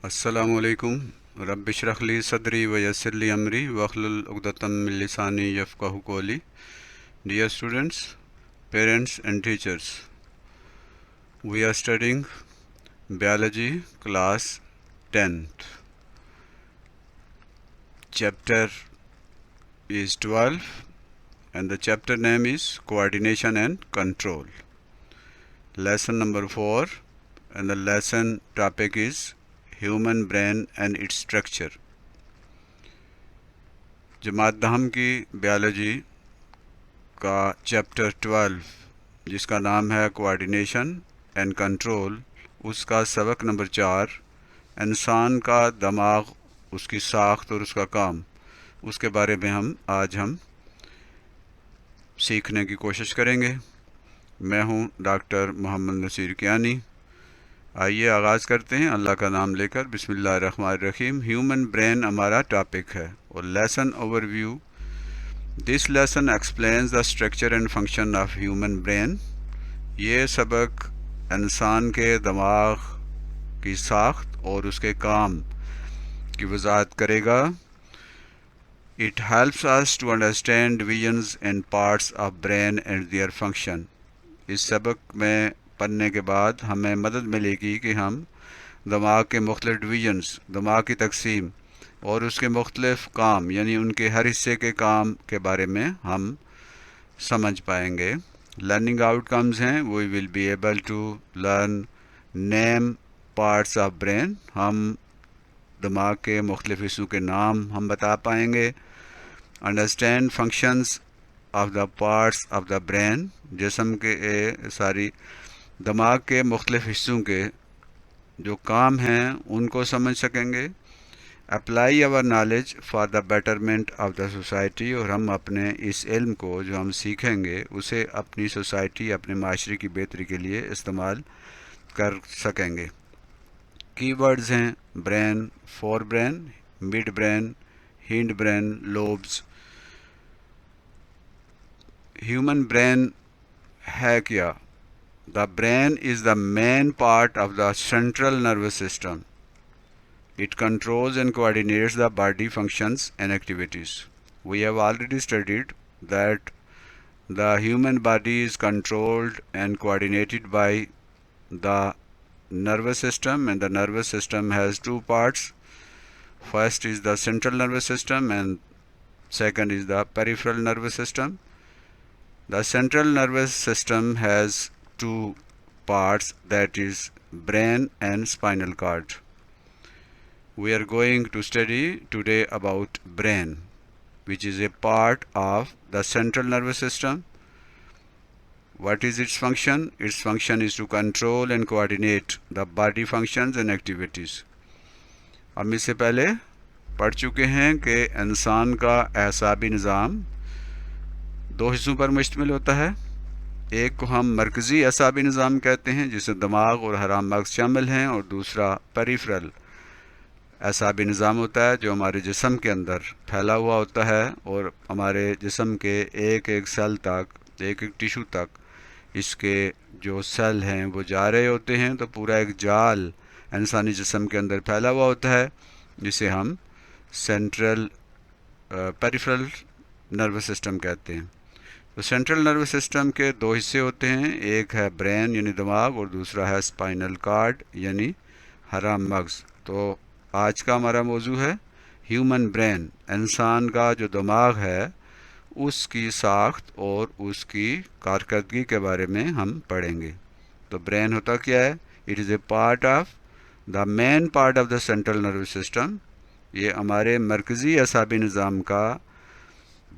अस्सलामुअलैकुम रब्बिश्रह ली सदरी व यस्सिर ली अमरी वहलुल उक़दतम मिन लिसानी यफ़क़हू क़ौली। Dear students, parents and teachers, we are studying biology class 10th. Chapter is 12 and the chapter name is coordination and control. Lesson number 4 and the lesson topic is human brain and its structure. जमात दहम की biology का chapter 12 जिसका नाम है coordination and control, उसका सबक number 4 इंसान का दिमाग, उसकी साख्त और उसका काम, उसके बारे में आज हम सीखने की कोशिश करेंगे। मैं हूं डॉक्टर मोहम्मद नसीर कियानी। आइए आगाज़ करते हैं अल्लाह का नाम लेकर। बिस्मिल्लाहिर्रहमानिर्रहीम। ह्यूमन ब्रेन हमारा टॉपिक है और lesson overview. This lesson explains the structure and function of human brain. ये सबक इंसान के दिमाग की साख्त और उसके काम की वजाहत करेगा। It helps us to understand divisions and parts of brain and their function. इस सबक में पढ़ने के बाद हमें मदद मिलेगी कि हम दिमाग के मुख्तलिफ डिविजन्स, दिमाग की तकसीम और उसके मुख्तलिफ काम यानी उनके हर हिस्से के काम के बारे में हम समझ पाएंगे। लर्निंग आउटकम्स हैं, we will be able to learn name parts of brain. हम दिमाग के मुख्तलिफ हिस्सों के नाम हम बता पाएंगे। Understand functions of the parts of the brain, जिस्म के सारी दिमाग के मुख्तलिफ हिस्सों के जो काम हैं उनको समझ सकेंगे। Apply our knowledge for the betterment of the society, और हम अपने इस इल्म को जो हम सीखेंगे उसे अपनी सोसाइटी, अपने माशरे की बेहतरी के लिए इस्तेमाल कर सकेंगे। कीवर्ड्स हैं brain, fore brain, mid brain, hind brain, lobes. Human brain है क्या? The brain is the main part of the central nervous system. It controls and coordinates the body functions and activities. We have already studied that the human body is controlled and coordinated by the nervous system, and the nervous system has two parts. First is the central nervous system and second is the peripheral nervous system. The central nervous system has two parts, that is brain and spinal cord. We are going to study today about brain, which is a part of the central nervous system. What is its function? Its function is to control and coordinate the body functions and activities. हम इससे पहले पढ़ चुके हैं कि इंसान का एसाबी निज़ाम दो हिस्सों पर मुश्तमिल होता है। एक को हम मरकज़ी असाबी निज़ाम कहते हैं जिसमें दिमाग और हराम मगज़ शामिल हैं, और दूसरा पेरिफेरल असाबी निज़ाम होता है जो हमारे जिस्म के अंदर फैला हुआ होता है और हमारे जिस्म के एक एक सेल तक, एक एक टिशू तक इसके जो सेल हैं वो जा रहे होते हैं। तो पूरा एक जाल इंसानी जिस्म के अंदर फैला हुआ होता है जिसे हम सेंट्रल पेरिफेरल नर्वस सिस्टम कहते हैं। तो सेंट्रल नर्वस सिस्टम के दो हिस्से होते हैं, एक है ब्रेन यानी दिमाग और दूसरा है स्पाइनल कॉर्ड यानी हराम मगज़। तो आज का हमारा मौजू है ह्यूमन ब्रेन, इंसान का जो दिमाग है उसकी साख्त और उसकी कारकर्दगी के बारे में हम पढ़ेंगे। तो ब्रेन होता क्या है? It is a part of the main part of the central nervous system. ये हमारे मरकज़ी असाबी निज़ाम का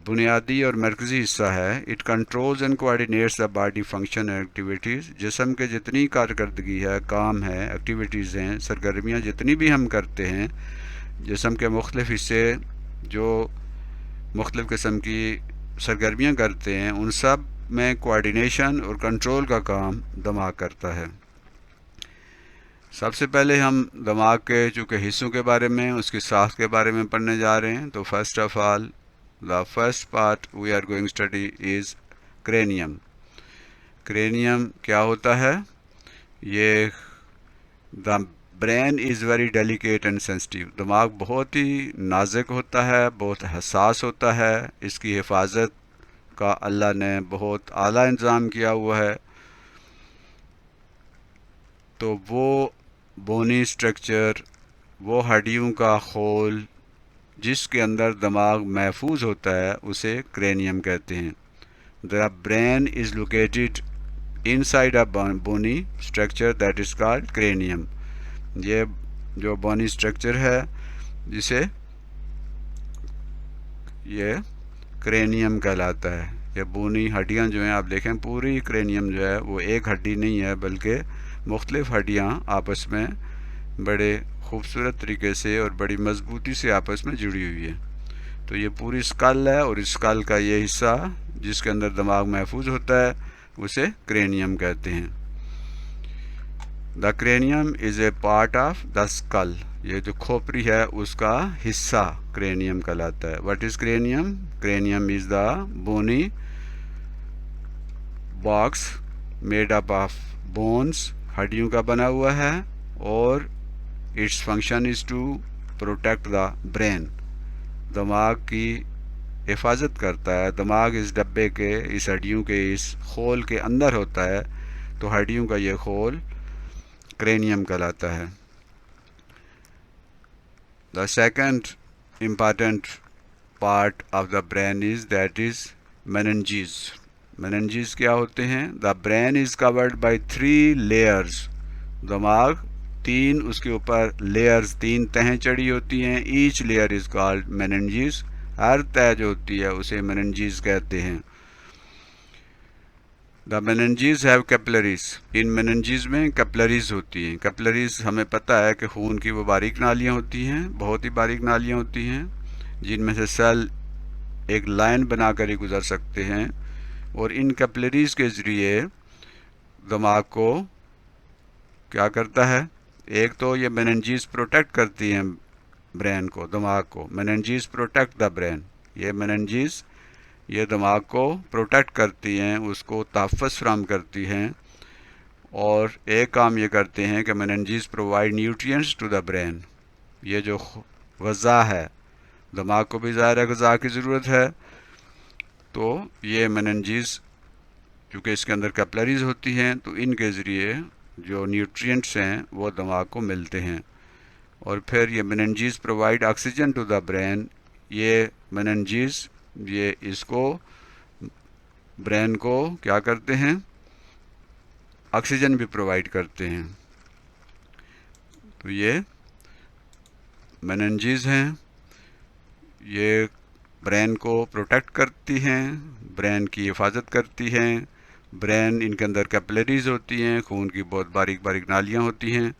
बुनियादी और मरकज़ी हिस्सा है। It controls and coordinates the body function and activities. जिस्म के जितनी कारकर्दगी है, काम है, एक्टिविटीज़ हैं, सरगर्मियाँ जितनी भी हम करते हैं, जिस्म के मुख्तलिफ हिस्से जो मुख्तलिफ किस्म की सरगर्मियाँ करते हैं उन सब में कोऑर्डिनेशन और कंट्रोल का काम दिमाग करता है। सबसे पहले हम दिमाग के चूँकि हिस्सों के बारे में, उसकी साख्त के बारे में पढ़ने जा रहे हैं। तो first of all the first part we are going to study is cranium. cranium क्या होता है? ये the brain is very delicate and sensitive. दिमाग बहुत ही नाजुक होता है, बहुत हसास होता है। इसकी हिफाजत का अल्लाह ने बहुत आला इंतज़ाम किया हुआ है। तो वो बोनी स्ट्रक्चर, वो हड्डियों का खोल जिसके अंदर दिमाग महफूज होता है, उसे क्रेनियम कहते हैं। The brain is located inside a bony structure that is called cranium. ये जो बोनी स्ट्रक्चर है जिसे ये क्रेनियम कहलाता है। ये बोनी हड्डियाँ जो हैं, आप देखें पूरी क्रेनियम जो है वो एक हड्डी नहीं है, बल्कि मुख्तलिफ हड्डियाँ आपस में बड़े खूबसूरत तरीके से और बड़ी मजबूती से आपस में जुड़ी हुई है। तो ये पूरी स्कल है, और इस स्कल का ये हिस्सा जिसके अंदर दिमाग महफूज होता है उसे क्रेनियम कहते हैं। The cranium is a part of the skull. ये जो खोपड़ी है उसका हिस्सा क्रेनियम कहलाता है। What is cranium? Cranium is the bony box made up of bones, हड्डियों का बना हुआ है, और its function is to protect the brain. दिमाग की हिफाजत करता है। दिमाग इस डब्बे के, इस हड्डियों के इस खोल के अंदर होता है, तो हड्डियों का ये खोल क्रेनियम कहलाता है। The second important part of the brain is that is meninges. Meninges क्या होते हैं? The brain is covered by 3 layers. दिमाग तीन, उसके ऊपर लेयर्स, 3 तहें चढ़ी होती हैं। Each layer is called meninges. हर तह जो होती है उसे मेनिंजेस कहते हैं। The meninges have capillaries. इन मेनिंजेस में कैपिलरीज होती हैं। कैपिलरीज हमें पता है कि खून की वो बारीक नालियाँ होती हैं, बहुत ही बारीक नालियाँ होती हैं, जिनमें से सेल एक लाइन बनाकर ही गुजर सकते हैं। और इन कैपिलरीज के ज़रिए दिमाग को क्या करता है? एक तो ये मेनिंजेस प्रोटेक्ट करती हैं ब्रेन को, दिमाग को। Meninges protect the brain. ये मेनिंजेस ये दिमाग को प्रोटेक्ट करती हैं, उसको तहफ़्फ़ुज़ फराहम करती हैं। और एक काम ये करते हैं कि meninges provide nutrients to the brain. ये जो ग़ज़ा है, दिमाग को भी ज़ाहिर है ग़ज़ा की ज़रूरत है, तो ये मेनिंजेस चूँकि इसके अंदर कैपिलरीज होती हैं, तो इनके ज़रिए जो न्यूट्रिएंट्स हैं वो दिमाग को मिलते हैं। और फिर ये meninges provide oxygen to the brain. ये मेनिंजेस ये इसको ब्रेन को क्या करते हैं? ऑक्सीजन भी प्रोवाइड करते हैं। तो ये मेनिंजेस हैं, ये ब्रेन को प्रोटेक्ट करती हैं, ब्रेन की हिफाजत करती हैं। ब्रेन, इनके अंदर कैपिलरीज होती हैं, खून की बहुत बारीक बारीक नालियाँ होती हैं।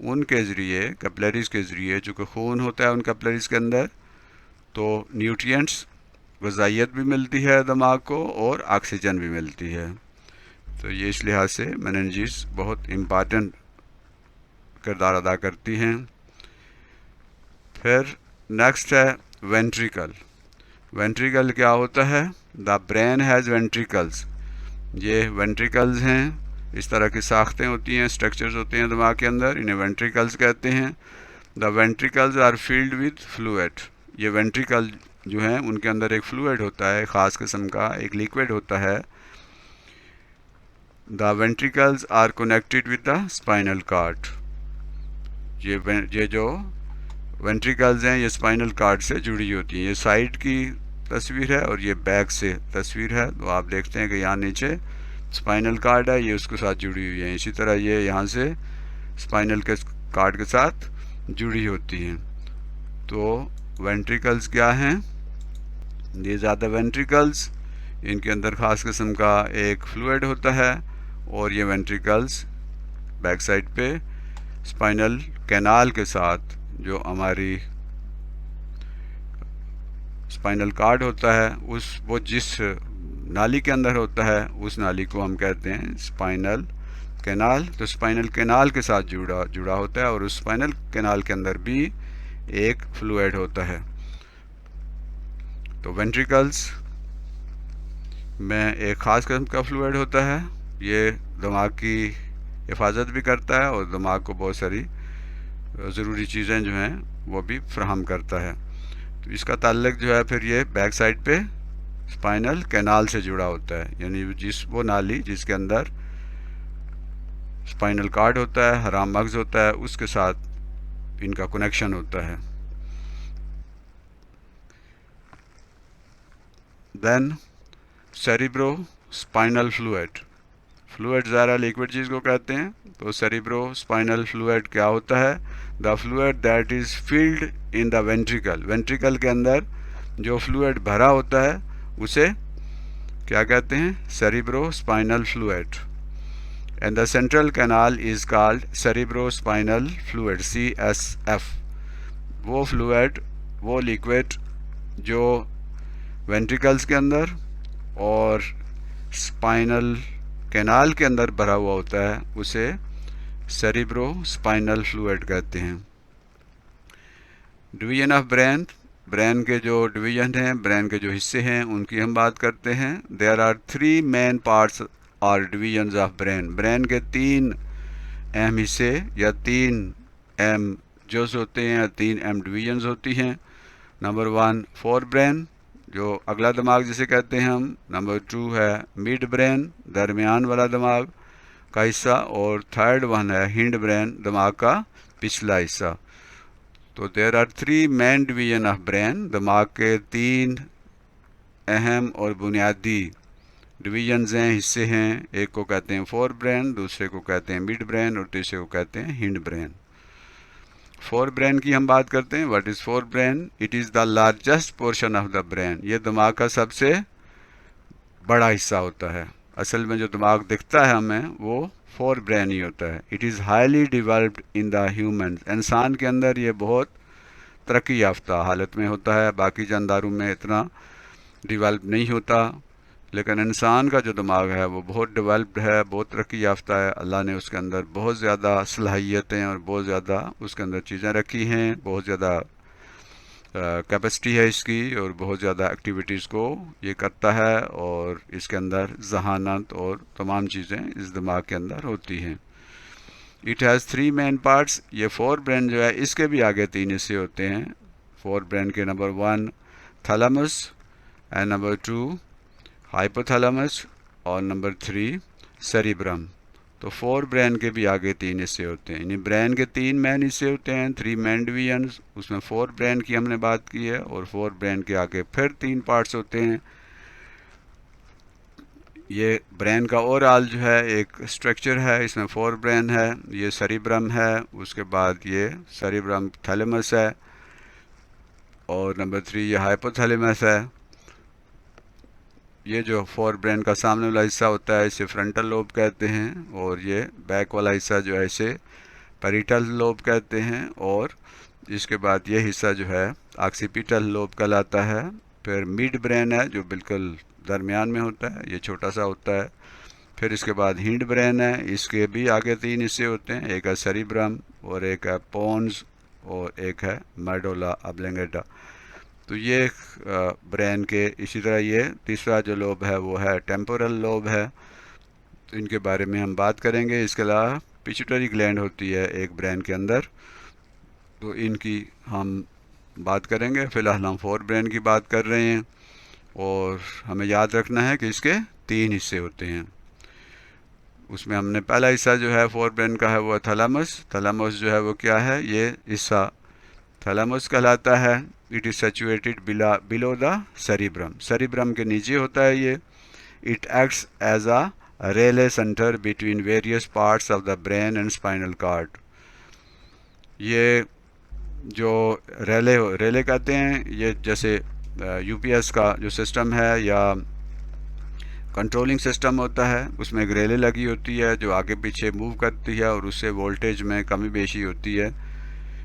उनके ज़रिए, कैपिलरीज के ज़रिए, चूँकि खून होता है उन कैपिलरीज के अंदर, तो न्यूट्रिएंट्स, ग़िज़ाइयत भी मिलती है दिमाग को, और ऑक्सीजन भी मिलती है। तो ये इस लिहाज से मेनिंजेस बहुत इम्पॉर्टेंट किरदार अदा करती हैं। फिर नेक्स्ट है वेंट्रिकल। वेंट्रिकल क्या होता है? The brain has ventricles. ये वेंट्रिकल्स हैं, इस तरह की साख्तें होती हैं, स्ट्रक्चर्स होते हैं दिमाग के अंदर, इन्हें वेंट्रिकल्स कहते हैं। The ventricles are filled with fluid. ये वेंट्रिकल जो हैं उनके अंदर एक फ्लूइड होता है, ख़ास किस्म का एक लिक्विड होता है। The ventricles are connected with the spinal cord. ये जो वेंट्रिकल्स हैं ये स्पाइनल कार्ड से जुड़ी होती हैं। ये साइड की तस्वीर है और ये बैक से तस्वीर है। तो आप देखते हैं कि यहाँ नीचे स्पाइनल कार्ड है, ये उसके साथ जुड़ी हुई है। इसी तरह ये यहाँ से स्पाइनल के कार्ड के साथ जुड़ी होती हैं। तो वेंट्रिकल्स क्या हैं? ये ज़्यादा वेंट्रिकल्स, इनके अंदर ख़ास किस्म का एक फ्लूइड होता है, और ये वेंट्रिकल्स बैक साइड पे स्पाइनल कैनाल के साथ, जो हमारी स्पाइनल कार्ड होता है, वो जिस नाली के अंदर होता है उस नाली को हम कहते हैं स्पाइनल कैनाल। तो स्पाइनल कैनाल के साथ जुड़ा होता है, और उस स्पाइनल कैनाल के अंदर भी एक फ्लूइड होता है। तो वेंट्रिकल्स में एक ख़ास किस्म का फ्लूइड होता है। ये दिमाग की हिफाजत भी करता है और दिमाग को बहुत सारी ज़रूरी चीज़ें जो हैं वो भी फ्राहम करता है। तो इसका ताल्लुक जो है फिर ये बैक साइड पे स्पाइनल कैनाल से जुड़ा होता है, यानी वो नाली जिसके अंदर स्पाइनल कार्ड होता है, हराम मगज़ होता है, उसके साथ इनका कनेक्शन होता है। Then cerebro spinal fluid, fluid ज़रा लिक्विड चीज़ को कहते हैं। तो सेरिब्रो स्पाइनल फ्लूइड क्या होता है? The fluid that is field in the ventricle, ventricle के अंदर जो फ्लूइड भरा होता है उसे क्या कहते हैं? Cerebro spinal fluid. And the central canal is called cerebro spinal fluid, CSF। वो फ्लूइड, वो लिक्विड जो वेंट्रिकल्स के अंदर और स्पाइनल कैनाल के अंदर भरा हुआ होता है उसे सेरिब्रो स्पाइनल फ्लूइड कहते हैं। डिवीजन ऑफ ब्रेन, ब्रेन के जो डिवीजन हैं, ब्रेन के जो हिस्से हैं उनकी हम बात करते हैं। देयर आर 3 मेन पार्ट्स और डिवीजन्स ऑफ ब्रेन, ब्रेन के 3 अहम हिस्से या 3 अहम जोस होते हैं या 3 अहम डिवीजन्स होती हैं। नंबर 1 फोर ब्रेन, जो अगला दिमाग जिसे कहते हैं हम। नंबर 2 है मिड ब्रेन, दरमियान वाला दिमाग का हिस्सा। और थर्ड वन है हिंड ब्रेन, दिमाग का पिछला हिस्सा। तो there are 3 main division of brain, दिमाग के 3 अहम और बुनियादी डिवीजन्स हैं, हिस्से हैं। एक को कहते हैं फोर ब्रेन, दूसरे को कहते हैं मिड ब्रेन और तीसरे को कहते हैं हिंड ब्रेन। फोर ब्रेन की हम बात करते हैं। What is fore brain? It is the largest portion of the brain, ये दिमाग का सबसे बड़ा हिस्सा होता है। असल में जो दिमाग दिखता है हमें वो फोर ब्रेन ही होता है। It is highly developed in the human, इंसान के अंदर ये बहुत तरक्की याफ्ता हालत में होता है, बाकी जानदारों में इतना डिवेल्प नहीं होता, लेकिन इंसान का जो दिमाग है वो बहुत डेवलप्ड है, बहुत तरक्की याफ्ता है। अल्लाह ने उसके अंदर बहुत ज़्यादा सलाहियतें और बहुत ज़्यादा उसके अंदर चीज़ें रखी हैं, बहुत ज़्यादा कैपेसिटी है इसकी, और बहुत ज़्यादा एक्टिविटीज़ को ये करता है, और इसके अंदर जहानत और तमाम चीज़ें इस दिमाग के अंदर होती हैं। इट हैज़ 3 मेन पार्ट्स, ये फोर ब्रेन जो है इसके भी आगे 3 हिस्से होते हैं। फोर ब्रेन के number 1 thalamus and number 2 hypothalamus और नंबर 3 सेरिब्रम। तो फोर ब्रेन के भी आगे 3 हिस्से होते हैं, यानी ब्रेन के 3 मेन हिस्से होते हैं, 3 मेन डिवीजन्स। उसमें फोर ब्रेन की हमने बात की है, और फोर ब्रेन के आगे फिर 3 पार्ट्स होते हैं। ये ब्रेन का ओवरऑल जो है एक स्ट्रक्चर है, इसमें फोर ब्रेन है, ये सेरिब्रम है, उसके बाद ये सेरिब्रम थैलेमस है, और नंबर 3 ये हाइपोथैलेमस है। ये जो फोर ब्रेन का सामने वाला हिस्सा होता है इसे फ्रंटल लोब कहते हैं, और ये बैक वाला हिस्सा जो है इसे पैरिटल लोब कहते हैं, और इसके बाद ये हिस्सा जो है ऑक्सीपिटल लोब कहलाता है। फिर मिड ब्रेन है जो बिल्कुल दरमियान में होता है, ये छोटा सा होता है। फिर इसके बाद हिंड ब्रेन है, इसके भी आगे 3 हिस्से होते हैं, एक है सेरिब्रम और एक है पोन्स और एक है मेडुला ऑब्लिंगेटा। तो ये ब्रेन के, इसी तरह ये तीसरा जो लोब है वो है टेम्पोरल लोब है, तो इनके बारे में हम बात करेंगे। इसके अलावा पिट्यूटरी ग्लैंड होती है एक ब्रेन के अंदर, तो इनकी हम बात करेंगे। फ़िलहाल हम फोर ब्रेन की बात कर रहे हैं, और हमें याद रखना है कि इसके 3 हिस्से होते हैं। उसमें हमने पहला हिस्सा जो है फोर ब्रेन का है वो थैलेमस। थैलेमस जो है वो क्या है? ये हिस्सा थैलेमस कहलाता है। It is situated below the cerebrum, cerebrum के नीचे होता है ये। It acts as a relay centre between various parts of the brain and spinal cord. ये जो रेले कहते हैं, ये जैसे यूपीएस का जो सिस्टम है या कंट्रोलिंग सिस्टम होता है, उसमें एक रेले लगी होती है जो आगे पीछे मूव करती है और उससे वोल्टेज में कमी बेशी होती है।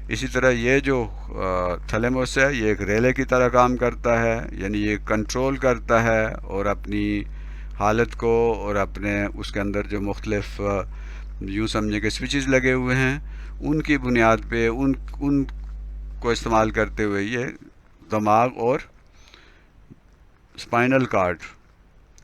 इसी तरह ये जो थैलेमस है ये एक रेले की तरह काम करता है, यानी ये कंट्रोल करता है और अपनी हालत को और अपने उसके अंदर जो मुख्तलिफ यूँ समझे कि स्विचेस लगे हुए हैं उनकी बुनियाद पे उन को इस्तेमाल करते हुए ये दिमाग और स्पाइनल कार्ड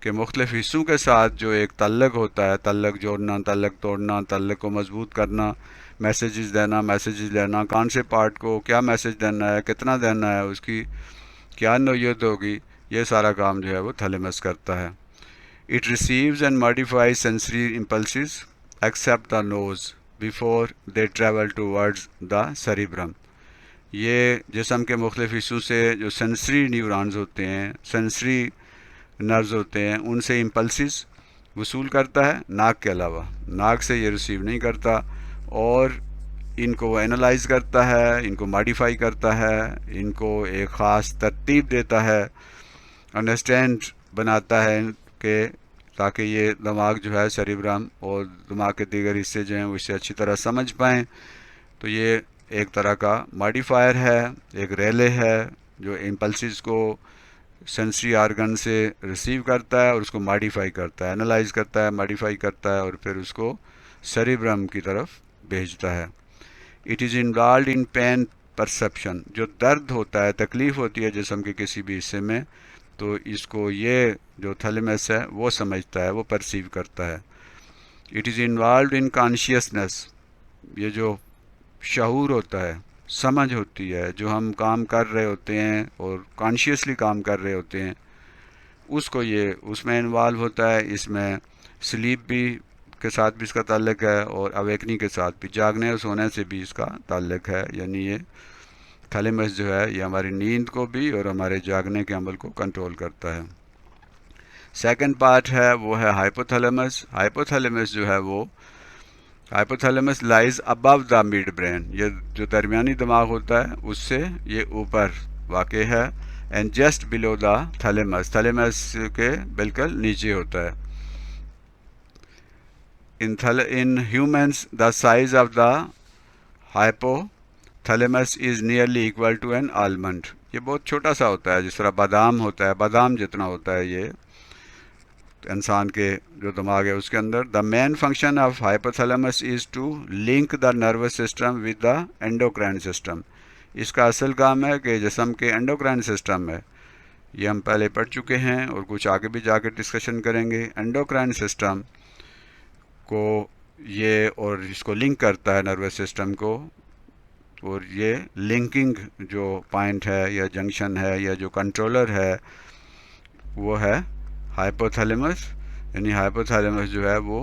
के मुख्तलिफ हिस्सों के साथ जो एक तल्लक होता है, तल्लक जोड़ना, तल्लक तोड़ना, तल्लक को मजबूत करना, मैसेजेस देना, मैसेजेस लेना, कौन से पार्ट को क्या मैसेज देना है, कितना देना है, उसकी क्या नौयत होगी, ये सारा काम जो है वो थैलेमस करता है। It receives and modifies sensory impulses except the nose before they travel towards the cerebrum. ये जिस्म के मुख्तलिफ हिस्सों से जो सेंसरी न्यूरॉन्स होते हैं, सेंसरी नर्व्स होते हैं, उनसे इम्पल्सिस वसूल करता है, नाक के अलावा। नाक से ये रिसीव नहीं करता, और इनको एनालाइज करता है, इनको मॉडिफाई करता है, इनको एक ख़ास तरतीब देता है, अंडरस्टैंड बनाता है कि ताकि ये दिमाग जो है सेरिब्रम और दिमाग के दीगर हिस्से जो हैं वो इससे अच्छी तरह समझ पाएँ। तो ये एक तरह का मॉडिफायर है, एक रेले है जो इम्पल्सिस को सेंसरी आर्गन से रिसीव करता है और उसको मॉडिफाई करता है, एनालाइज करता है, मॉडिफाई करता है और फिर उसको सेरिब्रम की तरफ भेजता है। It is involve in pen perception, जो दर्द होता है, तकलीफ़ होती है जिस्म के किसी भी हिस्से में, तो इसको ये जो थैलेमस है वो समझता है, वो परसीव करता है। It is involve in consciousness, ये जो शऊर होता है, समझ होती है, जो हम काम कर रहे होते हैं और कॉन्शियसली काम कर रहे होते हैं, उसको ये उसमें इन्वॉल्व होता है। इसमें स्लीप भी के साथ भी इसका ताल्लुक है और अवेकनिंग के साथ भी, जागने और सोने से भी इसका ताल्लुक है। यानी ये थैलेमस जो है ये हमारी नींद को भी और हमारे जागने के अमल को कंट्रोल करता है। सेकंड पार्ट है वो है हाइपोथैलेमस। हाइपोथैलेमस जो है वो hypothalamus lies above the mid brain, ये जो दरमियानी दिमाग होता है उससे ये ऊपर वाक़ है, and just below the thalamus, thalamus के बिल्कुल नीचे होता है। In humans the size of the hypothalamus is nearly equal to an almond, ये बहुत छोटा सा होता है, जिस तरह बादाम होता है, बादाम जितना होता है ये इंसान के जो दिमाग है उसके अंदर। The main function of hypothalamus is to link the nervous system with the endocrine system. इसका असल काम है कि जिस्म के एंडोक्राइन सिस्टम है, ये हम पहले पढ़ चुके हैं और कुछ आगे भी जाके डिस्कशन करेंगे। एंडोक्राइन सिस्टम को ये और इसको लिंक करता है नर्वस सिस्टम को, और ये लिंकिंग जो पॉइंट है या जंक्शन है या जो कंट्रोलर है वो है हाइपोथैलेमस। यानी हाइपोथैलेमस जो है वो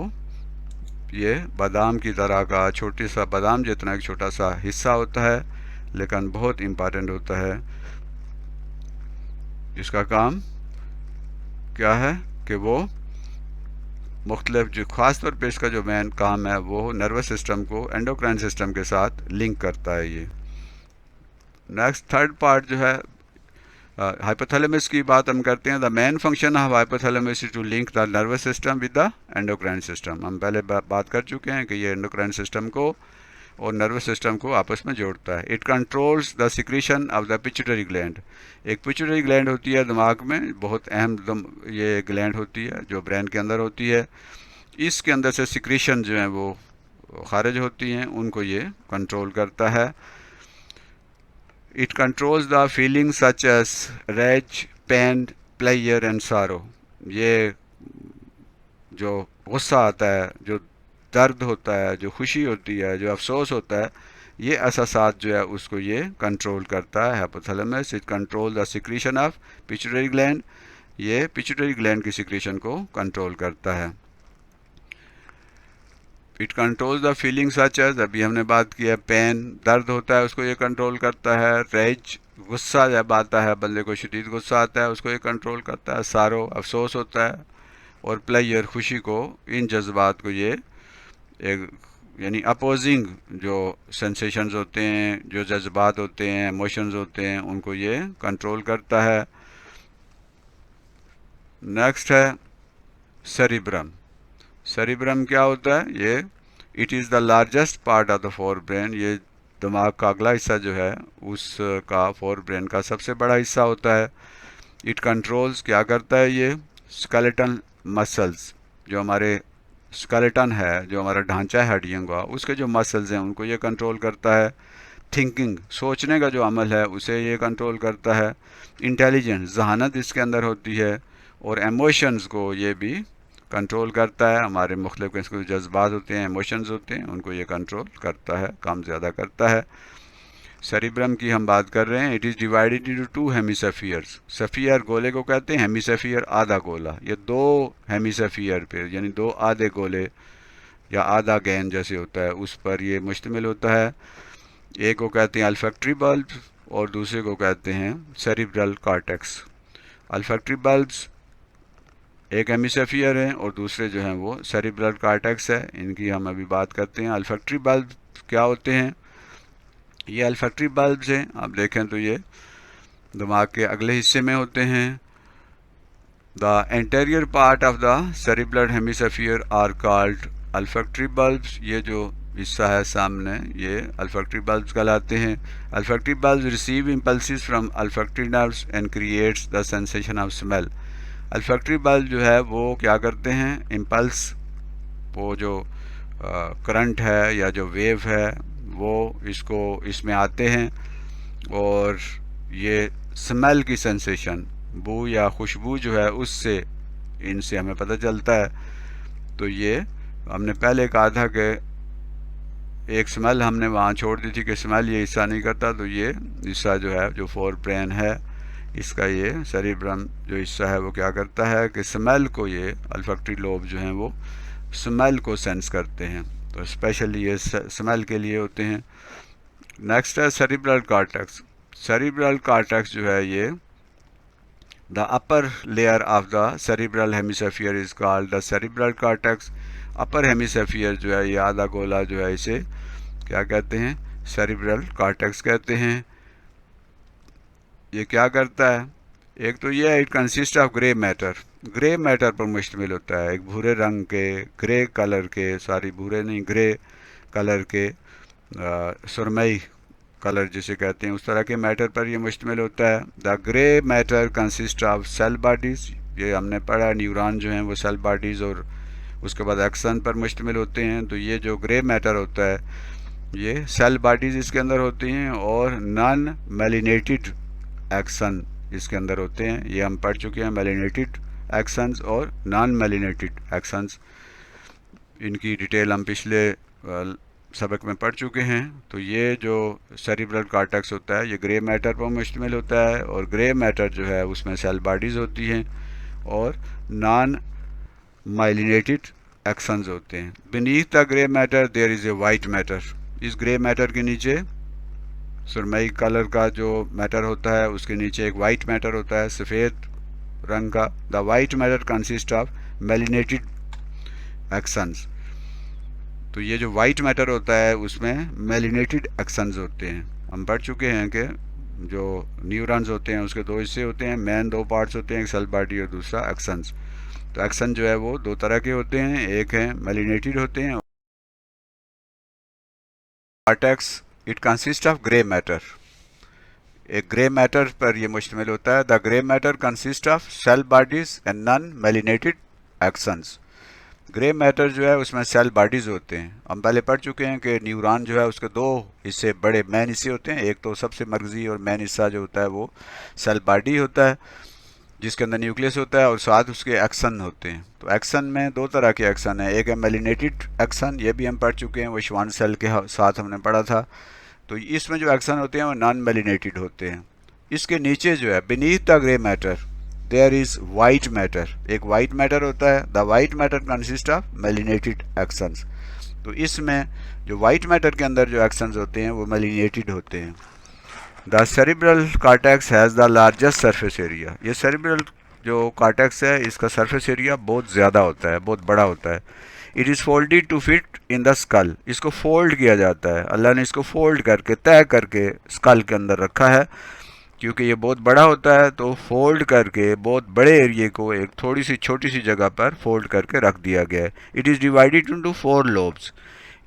ये बादाम की तरह का छोटी सा, बादाम जितना एक छोटा सा हिस्सा होता है, लेकिन बहुत इम्पॉर्टेंट होता है। इसका काम क्या है कि वो मुख्तलिफ जो ख़ास तौर पे इसका जो मेन काम है वो नर्वस सिस्टम को एंडोक्राइन सिस्टम के साथ लिंक करता है। ये नेक्स्ट थर्ड पार्ट जो है हाइपोथैलेमस की बात हम करते हैं। The main function of hypothalamus is to link the nervous system with the endocrine system. हम पहले बात कर चुके हैं कि ये एंडोक्राइन सिस्टम को और नर्वस सिस्टम को आपस में जोड़ता है। It controls the secretion of the pituitary gland. एक पिट्यूटरी ग्लैंड होती है दिमाग में, बहुत अहम ये ग्लैंड होती है जो ब्रेन के अंदर होती है। इसके अंदर से सिक्रीशन जो है वो खारिज होती हैं, उनको ये कंट्रोल करता है। It controls the feelings such as rage, pain, pleasure and sorrow। ये जो गुस्सा आता है, जो दर्द होता है, जो खुशी होती है, जो अफसोस होता है, ये एहसासात जो है उसको ये कंट्रोल करता है hypothalamus. It control the secretion of pituitary gland, ये पिट्यूटरी ग्लैंड की सिक्रीशन को कंट्रोल करता है। It controls the feeling such as, अभी हमने बात की है, पेन दर्द होता है उसको ये कंट्रोल करता है। रेज गुस्सा जब आता है, बंदे को शदीद गुस्सा आता है, उसको ये कंट्रोल करता है। सारो अफसोस होता है, और प्लेजर खुशी को, इन जज्बात को ये एक यानी अपोजिंग जो सेंसेशंस होते हैं, जो जज्बात होते हैं, इमोशंस होते हैं, उनको ये कंट्रोल करता है। नेक्स्ट है सेरिब्रम। सेरिब्रम क्या होता है? ये it is the largest part of the fore brain, ये दिमाग का अगला हिस्सा जो है उसका फोर ब्रेन का सबसे बड़ा हिस्सा होता है। इट कंट्रोल्स, क्या करता है ये, स्केलेटन मसल्स, जो हमारे स्केलेटन है, जो हमारा ढांचा है हड्डियों का, उसके जो मसल्स हैं उनको ये कंट्रोल करता है। थिंकिंग, सोचने का जो अमल है उसे ये कंट्रोल करता है। इंटेलिजेंस, जहानत इसके अंदर होती है, और एमोशंस को ये भी कंट्रोल करता है। हमारे मुख्तलिफ किस्म के जज्बात होते हैं, इमोशंस होते हैं, उनको ये कंट्रोल करता है, काम ज़्यादा करता है। सेरिब्रम की हम बात कर रहे हैं। It is divided into 2 hemispheres. Sphere गोले को कहते हैं, हेमिस्फीयर आधा गोला। ये 2 हेमिस्फीयर पे यानी 2 आधे गोले या आधा गेंद जैसे होता है उस पर ये मुश्तमिल होता है। एक को कहते हैं अल्फैक्टरी बल्ब और दूसरे को कहते हैं सेरिब्रल कॉर्टेक्स। अल्फैक्टरी बल्ब्स एक हेमिस्फीयर हैं और दूसरे जो हैं वो सेरिब्रल कॉर्टेक्स है। इनकी हम अभी बात करते हैं। अल्फैक्टरी बल्ब क्या होते हैं? ये अल्फैक्टरी बल्ब्स हैं, आप देखें तो ये दिमाग के अगले हिस्से में होते हैं। The anterior part of the cerebral hemisphere are called olfactory bulbs. ये जो हिस्सा है सामने, ये अल्फैक्टरी बल्ब्स कहलाते हैं। Olfactory bulbs receive impulses from olfactory nerves and creates the sensation of smell. Olfactory bulb जो है वो क्या करते हैं? इम्पल्स, वो जो करंट है या जो वेव है वो इसमें आते हैं और ये स्मेल की सेंसेशन, बू या खुशबू जो है उससे इनसे हमें पता चलता है। तो ये हमने पहले कहा था कि एक स्मेल हमने वहाँ छोड़ दी थी कि स्मेल ये हिस्सा नहीं करता, तो ये हिस्सा जो है जो फोर ब्रेन है इसका, ये सेरिब्रम जो हिस्सा है वो क्या करता है कि स्मेल को, ये अल्फैक्टरी लोब जो हैं वो स्मेल को सेंस करते हैं, तो स्पेशली ये स्मेल के लिए होते हैं। नेक्स्ट है सेरिब्रल कॉर्टेक्स। सेरिब्रल कॉर्टेक्स जो है ये the upper layer of the cerebral hemisphere is called the cerebral cortex. Upper hemisphere जो है ये आधा गोला जो है इसे क्या कहते हैं? सेरिब्रल कॉर्टेक्स कहते हैं। ये क्या करता है? एक तो ये है, it consist of grey matter. Grey matter पर मुश्तमिल होता है, एक भूरे रंग के, ग्रे कलर के, सॉरी भूरे नहीं, ग्रे कलर के, सुरमई कलर जिसे कहते हैं, उस तरह के मैटर पर ये मुश्तमिल होता है। The grey matter consist of cell bodies. ये हमने पढ़ा, न्यूरॉन जो हैं वो सेल बॉडीज़ और उसके बाद एक्सन पर मुश्तमिल होते हैं। तो ये जो ग्रे मैटर होता है ये सेल बॉडीज़ इसके अंदर होती हैं और नॉन मेलिनेटेड एक्सन इसके अंदर होते हैं। ये हम पढ़ चुके हैं, मेलिनेटेड एक्सन्स और नॉन मेलिनेटेड एक्सन्स। इनकी डिटेल हम पिछले सबक में पढ़ चुके हैं। तो ये जो सेरिब्रल कॉर्टेक्स होता है ये ग्रे मैटर पर मुश्तमिल होता है और ग्रे मैटर जो है उसमें सेल बॉडीज़ होती हैं और नॉन माइलिनेटेड एक्सन्स होते हैं। Beneath the grey matter there is a white matter. इस ग्रे मैटर के नीचे, सुरमई कलर का जो मैटर होता है उसके नीचे एक वाइट मैटर होता है, सफ़ेद रंग का। The white matter consist of myelinated axons. तो ये जो वाइट मैटर होता है उसमें मेलिनेटेड एक्सन्स होते हैं। हम पढ़ चुके हैं कि जो न्यूरॉन्स होते हैं उसके 2 हिस्से होते हैं, मेन 2 पार्ट्स होते हैं, एक सेल बॉडी और दूसरा एक्सन्स। तो एक्सन जो है वो 2 तरह के होते हैं, एक है मेलिनेटेड होते हैं। Cortex it consist of grey matter. एक ग्रे मैटर पर ये मुश्तमिल होता है। The grey matter consist of cell bodies and non myelinated axons. Grey matter जो है उसमें सेल बॉडीज़ होते हैं। हम पहले पढ़ चुके हैं कि न्यूरॉन जो है उसके 2 हिस्से, बड़े मेन हिस्से होते हैं। एक तो सबसे मर्कजी और मेन हिस्सा जो होता है वो सेल बॉडी होता है जिसके अंदर न्यूक्लियस होता है और साथ उसके एक्सन होते हैं। तो एक्सन में 2 तरह के एक्सन हैं, एक है मेलिनेटेड एक्सन, ये भी हम पढ़ चुके हैं, वो श्वान सेल के साथ हमने पढ़ा था। तो इसमें जो एक्सन होते हैं वो नॉन मेलिनेटेड होते हैं। इसके नीचे जो है beneath the grey matter there is white matter. एक वाइट मैटर होता है। The white matter consist of myelinated axons. तो इसमें जो वाइट मैटर के अंदर जो एक्सन्स होते हैं वो मेलिनेटेड होते हैं। The cerebral cortex has the largest surface area. ये सेरिब्रल जो कॉर्टेक्स है इसका सरफेस एरिया बहुत ज़्यादा होता है, बहुत बड़ा होता है। It is folded to fit in the skull. इसको फोल्ड किया जाता है, अल्लाह ने इसको फोल्ड करके, तय करके स्कल के अंदर रखा है। क्योंकि ये बहुत बड़ा होता है तो फोल्ड करके बहुत बड़े एरिए को एक थोड़ी सी छोटी सी जगह पर फोल्ड करके रख दिया गया है। It is divided into 4 lobes.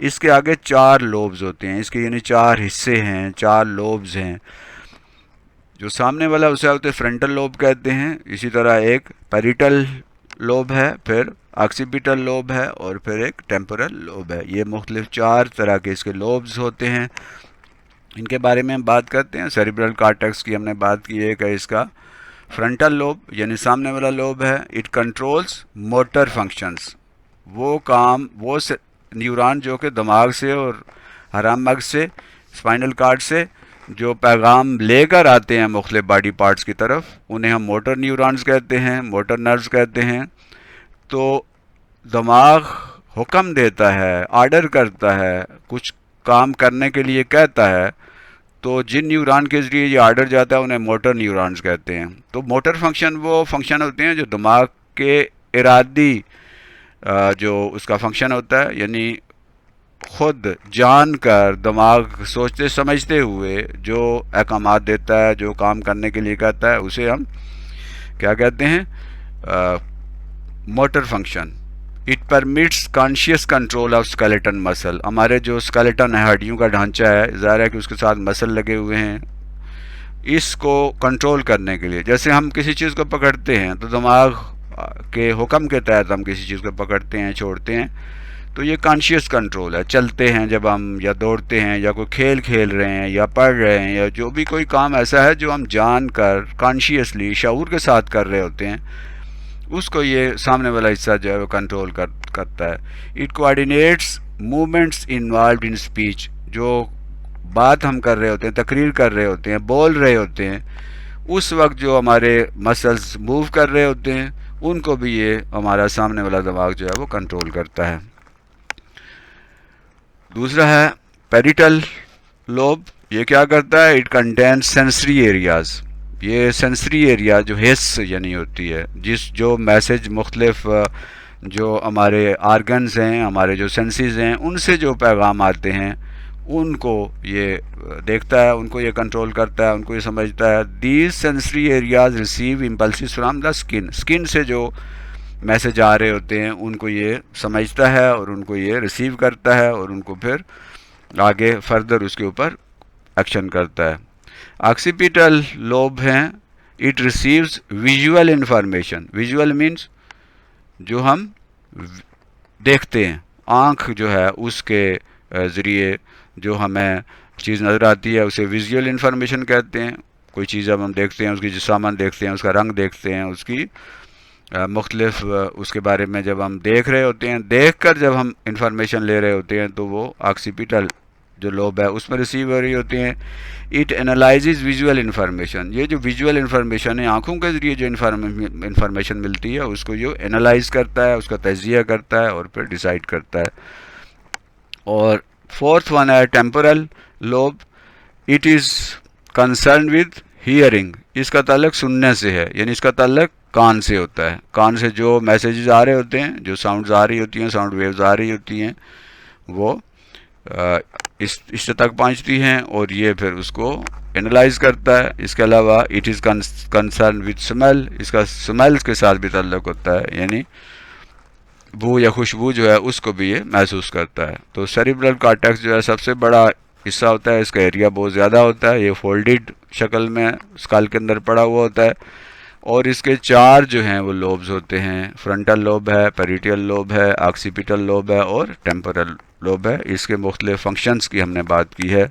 इसके आगे 4 लोब्स होते हैं, इसके यानी 4 हिस्से हैं, 4 लोब्स हैं। जो सामने वाला उसे होते फ्रंटल लोब कहते हैं। इसी तरह एक पैरिटल लोब है, फिर ऑक्सीपिटल लोब है और फिर एक टेम्पोरल लोब है। ये मुख्तलिफ 4 तरह के इसके लोब्स होते हैं। इनके बारे में हम बात करते हैं। सेरिब्रल कॉर्टेक्स की हमने बात की है कि इसका फ्रंटल लोब यानी सामने वाला लोब है, इट कंट्रोल्स मोटर फंक्शंस। वो काम, वो न्यूरॉन जो कि दिमाग से और हराम मगज से, स्पाइनल कार्ड से जो पैगाम लेकर आते हैं मुख्तलिफ बॉडी पार्ट्स की तरफ, उन्हें हम मोटर न्यूरॉन्स कहते हैं, मोटर नर्व्स कहते हैं। तो दिमाग हुक्म देता है, ऑर्डर करता है, कुछ काम करने के लिए कहता है, तो जिन न्यूरॉन के ज़रिए ये ऑर्डर जाता है उन्हें मोटर न्यूरॉन्स कहते हैं। तो मोटर फंक्शन वो फंक्शन होते हैं जो दिमाग के इरादी जो उसका फंक्शन होता है, यानी खुद जान कर दिमाग सोचते समझते हुए जो अहकामात देता है, जो काम करने के लिए कहता है, उसे हम क्या कहते हैं, motor function. It permits conscious control of skeleton muscle. हमारे जो स्केलेटन है, हड्डियों का ढांचा है, ज़ाहिर है कि उसके साथ मसल लगे हुए हैं, इसको कंट्रोल करने के लिए। जैसे हम किसी चीज़ को पकड़ते हैं तो दिमाग के हुक्म के तहत हम किसी चीज़ को पकड़ते हैं, छोड़ते हैं, तो ये कॉन्शियस कंट्रोल है। चलते हैं जब हम, या दौड़ते हैं, या कोई खेल खेल रहे हैं, या पढ़ रहे हैं, या जो भी कोई काम ऐसा है जो हम जान कर कॉन्शियसली शऊर के साथ कर रहे होते हैं, उसको ये सामने वाला हिस्सा जो है वो कंट्रोल करता है। It coordinates movements involve in speech. जो बात हम कर रहे होते हैं, तकरीर कर रहे होते हैं, बोल रहे होते हैं, उस वक्त जो हमारे मसल्स मूव कर रहे होते हैं, उनको भी ये हमारा सामने वाला दिमाग जो है वो कंट्रोल करता है। दूसरा है पेरिटल लोब। ये क्या करता है, इट कंटेन्स सेंसरी एरियाज़। ये सेंसरी एरिया जो हिस्स यानी होती है, जो मैसेज मुख्तलिफ जो हमारे आर्गन्स हैं, हमारे जो सेंसेस हैं, उनसे जो पैगाम आते हैं, उनको ये देखता है, उनको ये कंट्रोल करता है, उनको ये समझता है। These sensory areas receive impulses from the skin. Skin से जो मैसेज आ रहे होते हैं उनको ये समझता है और उनको ये रिसीव करता है और उनको फिर आगे फर्दर उसके ऊपर एक्शन करता है। ऑक्सीपिटल लोब हैं, it receives visual information. Visual means जो हम देखते हैं, आँख जो है उसके ज़रिए जो हमें चीज़ नज़र आती है उसे विजुअल इंफॉर्मेशन कहते हैं। कोई चीज़ जब हम देखते हैं, उसकी जो सामान देखते हैं, उसका रंग देखते हैं, उसकी मुख्तलिफ उसके बारे में जब हम देख रहे होते हैं, देख कर जब हम इंफॉर्मेशन ले रहे होते हैं, तो वो ऑक्सीपिटल जो लोब है उसमें रिसीव हो रही होती हैं। It analyses visual information. ये जो विजुअल इन्फॉर्मेशन है, आँखों के ज़रिए जो इन्फॉर्मेशन मिलती है, उसको जो एनालाइज करता है, उसका तजिया करता है और फिर डिसाइड करता है। और फोर्थ वन है temporal lobe. It is concern with hearing. इसका ताल्लुक सुनने से है, यानी इसका ताल्लुक कान से होता है। कान से जो मैसेजेस आ रहे होते हैं, जो साउंड्स आ रही होती हैं, साउंड वेव्स आ रही होती हैं, वो इससे तक पहुंचती हैं और ये फिर उसको एनालाइज करता है। इसके अलावा it is concern with smell. इसका स्मेल के साथ भी ताल्लुक होता है, यानी बू या खुशबू जो है उसको भी ये महसूस करता है। तो सेरिब्रल कॉर्टेक्स जो है सबसे बड़ा हिस्सा होता है, इसका एरिया बहुत ज़्यादा होता है, ये फोल्डेड शक्ल में स्कल के अंदर पड़ा हुआ होता है। और इसके चार जो हैं वो लोब्स होते हैं, फ्रंटल लोब है, पेरिटियल लोब है, ऑक्सीपिटल लोब है और टेम्पोरल लोब है। इसके मुख्तलिफ फंक्शंस की हमने बात की है।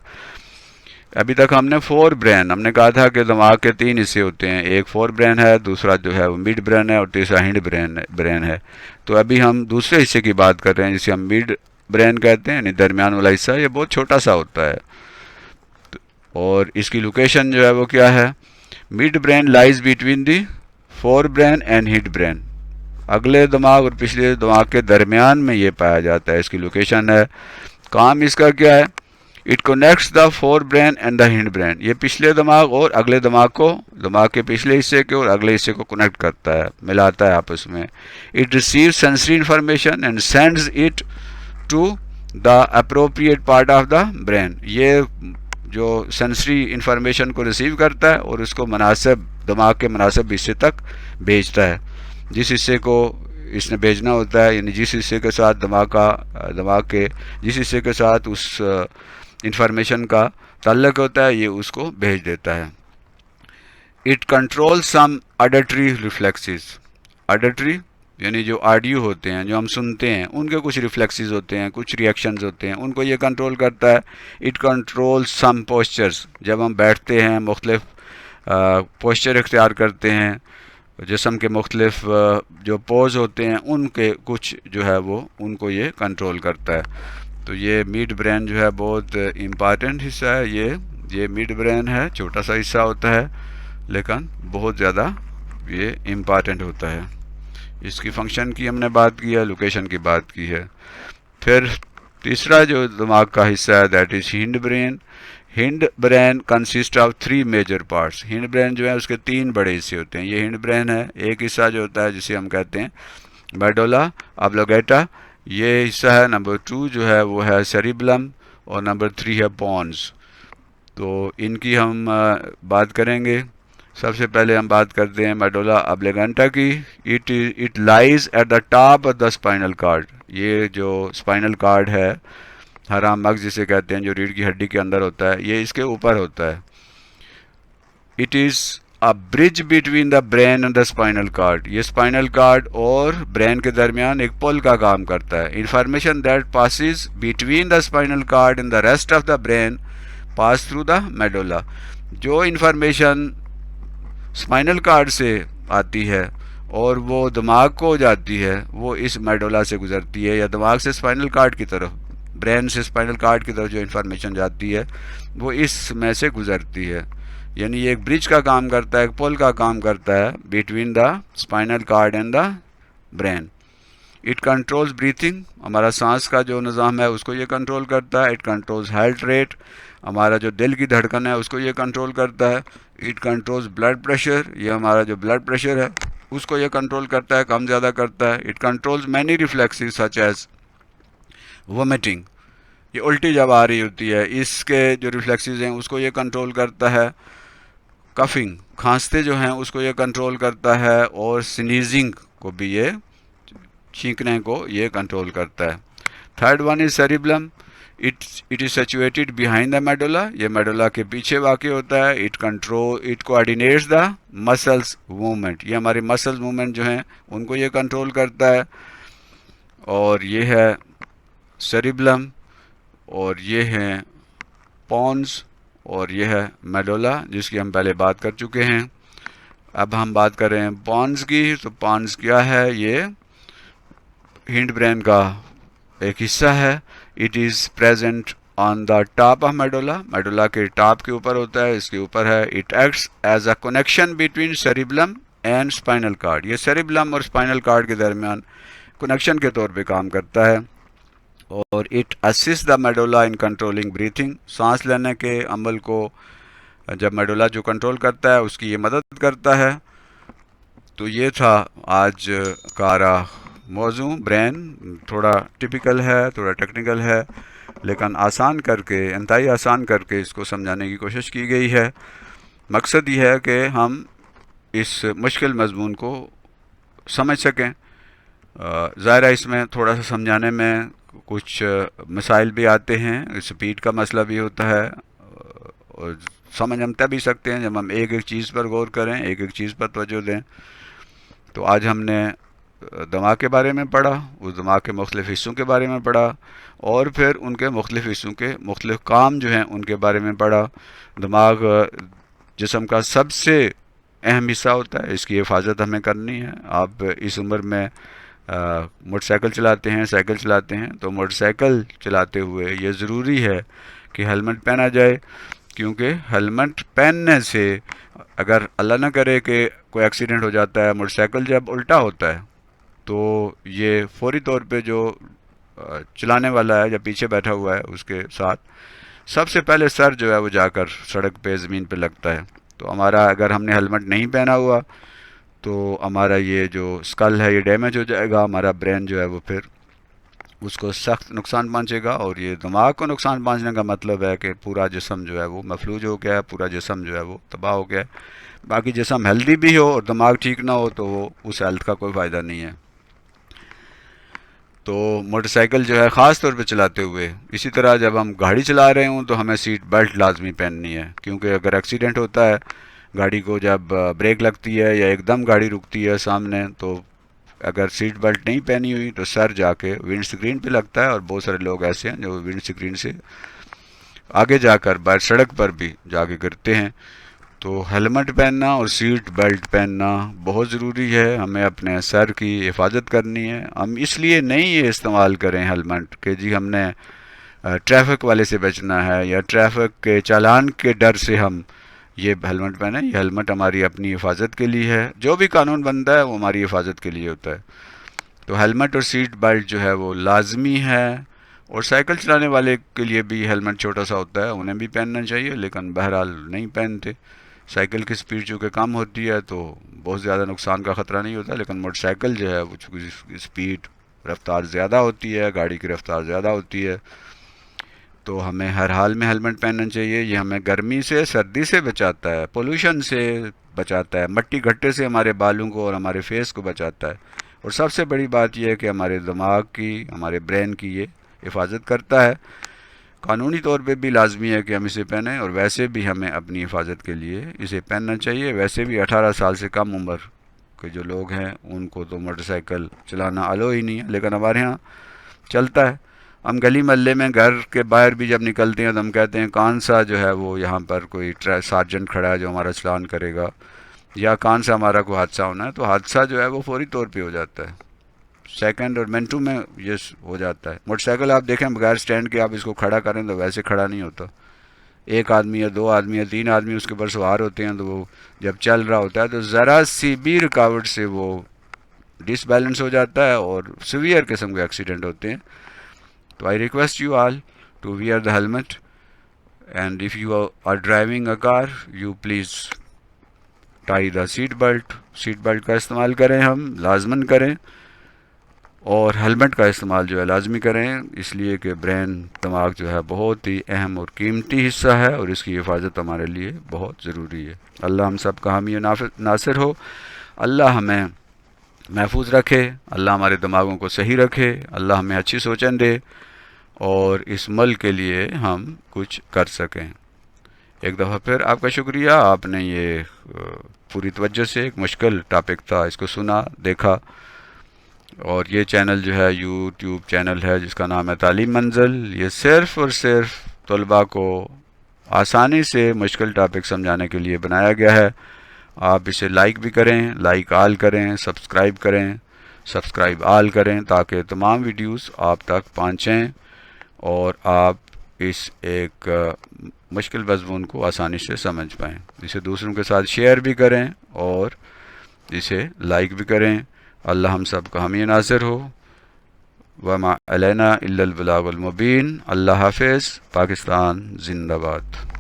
अभी तक हमने फोर ब्रेन, हमने कहा था कि दिमाग के तीन हिस्से होते हैं, एक फोर ब्रेन है, दूसरा जो है वो मिड ब्रेन है और तीसरा हिंड ब्रेन है। तो अभी हम दूसरे हिस्से की बात कर रहे हैं जिसे हम मिड ब्रेन कहते हैं, यानी दरमियान वाला हिस्सा। ये बहुत छोटा सा होता है और इसकी लोकेशन जो है वो क्या है, mid brain lies between the fore brain and hind brain. अगले दिमाग और पिछले दिमाग के दरमियान में ये पाया जाता है, इसकी लोकेशन है। काम इसका क्या है, it connects the fore brain and the hind brain. ये पिछले दिमाग और अगले दिमाग को, दिमाग के पिछले हिस्से के और अगले हिस्से को कनेक्ट करता है, मिलाता है आपस में। It receives sensory information and sends it to the appropriate part of the brain. ये जो सेंसरी इंफॉर्मेशन को रिसीव करता है और उसको मुनासिब, दिमाग के मुनासिब हिस्से तक भेजता है, जिस हिस्से को इसने भेजना होता है, यानी जिस हिस्से के साथ दिमाग के जिस हिस्से के साथ उस इंफॉर्मेशन का ताल्लुक होता है, ये उसको भेज देता है। It control some auditory reflexes. Auditory यानी जो ऑडियो होते हैं, जो हम सुनते हैं, उनके कुछ रिफ्लेक्सेस होते हैं, कुछ रिएक्शंस होते हैं, उनको ये कंट्रोल करता है। It control some postures. जब हम बैठते हैं, मुख्तलिफ पोस्चर इख्तियार करते हैं, जिस्म के मुख्तलिफ जो पोज होते हैं उनके कुछ जो है वो उनको ये कंट्रोल करता है। तो ये मिड ब्रेन जो है बहुत इम्पॉर्टेंट हिस्सा है। ये मिड ब्रेन है, छोटा सा हिस्सा होता है लेकिन बहुत ज़्यादा ये इम्पॉर्टेंट होता है। इसकी फंक्शन की हमने बात की है, लोकेशन की बात की है। फिर तीसरा जो दिमाग का हिस्सा है that is hind brain. Hind brain consist of 3 major parts. Hind brain जो है उसके 3 बड़े हिस्से होते हैं। ये हिंड ब्रेन है। एक हिस्सा जो होता है जिसे हम कहते हैं मेडुला ऑब्लिंगेटा, ये हिस्सा है। नंबर 2 जो है वो है सेरिबलम और नंबर 3 है पॉन्स। तो इनकी हम बात करेंगे। सबसे पहले हम बात करते हैं मेडुला ऑब्लिंगेटा की। It lies at the top of the spinal cord. ये जो स्पाइनल कार्ड है, हरा मगज जिसे कहते हैं, जो रीढ़ की हड्डी के अंदर होता है, ये इसके ऊपर होता है। It is a bridge between the brain and the spinal cord. ये स्पाइनल कार्ड और ब्रेन के दरमियान एक पुल का काम करता है। Information that passes between the spinal card and the rest of the brain pass through the medulla. जो इंफॉर्मेशन स्पाइनल कार्ड से आती है और वो दिमाग को जाती है, वो इस मेडुला से गुजरती है, या दिमाग से स्पाइनल कार्ड की तरफ, ब्रेन से स्पाइनल कार्ड की तरफ जो इन्फॉर्मेशन जाती है वो इसमें से गुजरती है। यानी ये एक ब्रिज का काम करता है, एक पुल का काम करता है between the spinal card and the brain. It controls breathing. हमारा सांस का जो निज़ाम है उसको ये कंट्रोल करता है। It controls heart rate. हमारा जो दिल की धड़कन है उसको ये कंट्रोल करता है। It controls blood pressure. ये हमारा जो ब्लड प्रेशर है उसको ये कंट्रोल करता है, कम ज़्यादा करता है। It controls many reflexes such as vomiting. ये उल्टी जब आ रही होती है, इसके जो रिफ्लेक्सेस हैं उसको ये कंट्रोल करता है। कफिंग, खांसते जो हैं उसको ये कंट्रोल करता है। और स्नीजिंग को भी ये, छींकने को ये कंट्रोल करता है। Third one is cerebellum. It is situated behind the medulla. ये मेडुला के पीछे वाक़ होता है। It coordinates the muscles movement. ये हमारे मसल्स मूवमेंट जो हैं उनको ये कंट्रोल करता है। और ये है सेरिबलम, और ये है पॉन्स, और ये है मेडुला जिसकी हम पहले बात कर चुके हैं। अब हम बात कर रहे हैं पॉन्स की। तो पॉन्स क्या है? ये हिंड ब्रेन का एक हिस्सा है। It is present on the top of medulla. Medulla के टॉप के ऊपर होता है, इसके ऊपर है। It acts as a connection between cerebellum and spinal cord. ये सेरिबलम और स्पाइनल कार्ड के दरमियान कनेक्शन के तौर पे काम करता है। और it assist the medulla in controlling breathing. सांस लेने के अमल को जब मेडुला जो कंट्रोल करता है उसकी ये मदद करता है। तो ये था आज का मौजू। ब्रेन थोड़ा टिपिकल है, थोड़ा टेक्निकल है, लेकिन आसान करके, इंतहाई आसान करके इसको समझाने की कोशिश की गई है। मकसद ये है कि हम इस मुश्किल मज़मून को समझ सकें। ज़ाहिर है इसमें थोड़ा सा समझाने में कुछ मसाइल भी आते हैं, स्पीड का मसला भी होता है, और समझ हम तभी सकते हैं जब हम एक एक चीज़ पर गौर करें, एक एक चीज़ पर तवज्जो दें। तो आज हमने दिमाग के बारे में पढ़ा, उस दिमाग के मुख्तलिफ़ हिस्सों के बारे में पढ़ा, और फिर उनके मुख्तलिफ़ हिस्सों के मुख्तलिफ़ काम जो हैं उनके बारे में पढ़ा। दिमाग जिस्म का सबसे अहम हिस्सा होता है, इसकी हिफाजत हमें करनी है। आप इस उम्र में मोटरसाइकिल चलाते हैं, साइकिल चलाते हैं, तो मोटरसाइकिल चलाते हुए ये ज़रूरी है कि हेलमेट पहना जाए, क्योंकि हेलमेट पहनने से अगर अल्लाह ना करे कि कोई एक्सीडेंट हो जाता है, मोटरसाइकिल जब उल्टा होता है तो ये फौरी तौर पे जो चलाने वाला है या पीछे बैठा हुआ है उसके साथ सबसे पहले सर जो है वो जाकर सड़क पे ज़मीन पे लगता है। तो हमारा, अगर हमने हेलमेट नहीं पहना हुआ तो हमारा ये जो स्कल है ये डैमेज हो जाएगा, हमारा ब्रेन जो है वो फिर उसको सख्त नुकसान पहुंचेगा। और ये दिमाग को नुकसान पहुंचने का मतलब है कि पूरा जिस्म जो है वो मफलूज हो गया है, पूरा जिस्म जो है वो तबाह हो गया है। बाकी जिस्म हेल्दी भी हो और दिमाग ठीक ना हो तो वो उस हेल्थ का कोई फ़ायदा नहीं है। तो मोटरसाइकिल जो है ख़ास तौर पे चलाते हुए, इसी तरह जब हम गाड़ी चला रहे हों तो हमें सीट बेल्ट लाजमी पहननी है, क्योंकि अगर एक्सीडेंट होता है, गाड़ी को जब ब्रेक लगती है या एकदम गाड़ी रुकती है सामने, तो अगर सीट बेल्ट नहीं पहनी हुई तो सर जाके विंड स्क्रीन पे लगता है। और बहुत सारे लोग ऐसे हैं जो विंड स्क्रीन से आगे जाकर बाहर सड़क पर भी जाके गिरते हैं। तो हेलमेट पहनना और सीट बेल्ट पहनना बहुत ज़रूरी है। हमें अपने सर की हिफाजत करनी है। हम इसलिए नहीं ये इस्तेमाल करें हेलमेट कि जी हमने ट्रैफिक वाले से बचना है या ट्रैफिक के चालान के डर से हम ये हेलमेट पहने। ये हेलमेट हमारी अपनी हिफाजत के लिए है। जो भी कानून बनता है वो हमारी हिफाजत के लिए होता है। तो हेलमेट और सीट बेल्ट जो है वो लाजमी है। और साइकिल चलाने वाले के लिए भी हेलमेट छोटा सा होता है, उन्हें भी पहनना चाहिए, लेकिन बहरहाल नहीं पहनते। साइकिल की स्पीड चूँकि कम होती है तो बहुत ज़्यादा नुकसान का ख़तरा नहीं होता, लेकिन मोटरसाइकिल जो है वो चूँकि स्पीड रफ्तार ज़्यादा होती है, गाड़ी की रफ्तार ज़्यादा होती है, तो हमें हर हाल में हेलमेट पहनना चाहिए। ये हमें गर्मी से सर्दी से बचाता है, पोल्यूशन से बचाता है, मट्टी गड्ढे से हमारे बालों को और हमारे फेस को बचाता है। और सबसे बड़ी बात यह है कि हमारे दिमाग की, हमारे ब्रेन की ये हिफाजत करता है। कानूनी तौर पे भी लाजमी है कि हम इसे पहनें, और वैसे भी हमें अपनी हिफाजत के लिए इसे पहनना चाहिए। वैसे भी 18 साल से कम उम्र के जो लोग हैं उनको तो मोटरसाइकिल चलाना अलो ही नहीं है, लेकिन हमारे यहाँ चलता है। हम गली मोहल्ले में घर के बाहर भी जब निकलते हैं तो हम कहते हैं कौन सा जो है वो यहाँ पर कोई सार्जेंट खड़ा है जो हमारा चलान करेगा, या कौन सा हमारा कोई हादसा होना है। तो हादसा जो है वो फौरी तौर पे हो जाता है, सेकंड और मिनटों में ये हो जाता है। मोटरसाइकिल आप देखें बगैर स्टैंड के आप इसको खड़ा करें तो वैसे खड़ा नहीं होता। एक आदमी या दो आदमी या तीन आदमी उसके ऊपर सवार होते हैं, तो वो जब चल रहा होता है तो ज़रा सी भी रुकावट से वो डिसबैलेंस हो जाता है और सीवियर किस्म के एक्सीडेंट होते हैं। तो I request you all to wear the helmet, and if you are driving a car you please tie the seat belt. Seat belt का इस्तेमाल करें, हम लाजमन करें, और हेलमेट का इस्तेमाल जो है लाजमी करें, इसलिए कि ब्रेन, दिमाग जो है बहुत ही अहम और कीमती हिस्सा है और इसकी हिफाजत हमारे लिए बहुत ज़रूरी है। अल्लाह हम सब का हामी नासिर हो। अल्लाह हमें महफूज रखे, अल्लाह हमारे दिमागों को सही रखे, अल्लाह हमें अच्छी सोचें दे और इस मुल्क के लिए हम कुछ कर सकें। एक दफ़ा फिर आपका शुक्रिया, आपने ये पूरी तवज्जो से, एक मुश्किल टॉपिक था, इसको सुना, देखा। और ये चैनल जो है यूट्यूब चैनल है जिसका नाम है तालीम मंजिल। ये सिर्फ़ और सिर्फ तलबा को आसानी से मुश्किल टॉपिक समझाने के लिए बनाया गया है। आप इसे लाइक भी करें, लाइक आल करें, सब्सक्राइब करें, सब्सक्राइब आल करें, ताकि तमाम वीडियोस आप तक पहुँचें और आप इस एक मुश्किल मज़मून को आसानी से समझ पाएँ। इसे दूसरों के साथ शेयर भी करें और इसे लाइक भी करें। अल्लाह हम सब का हामी नासिर हो। वमा अलैना इल्लल बलागुल मुबीन। अल्लाह हाफिज़। पाकिस्तान जिंदाबाद।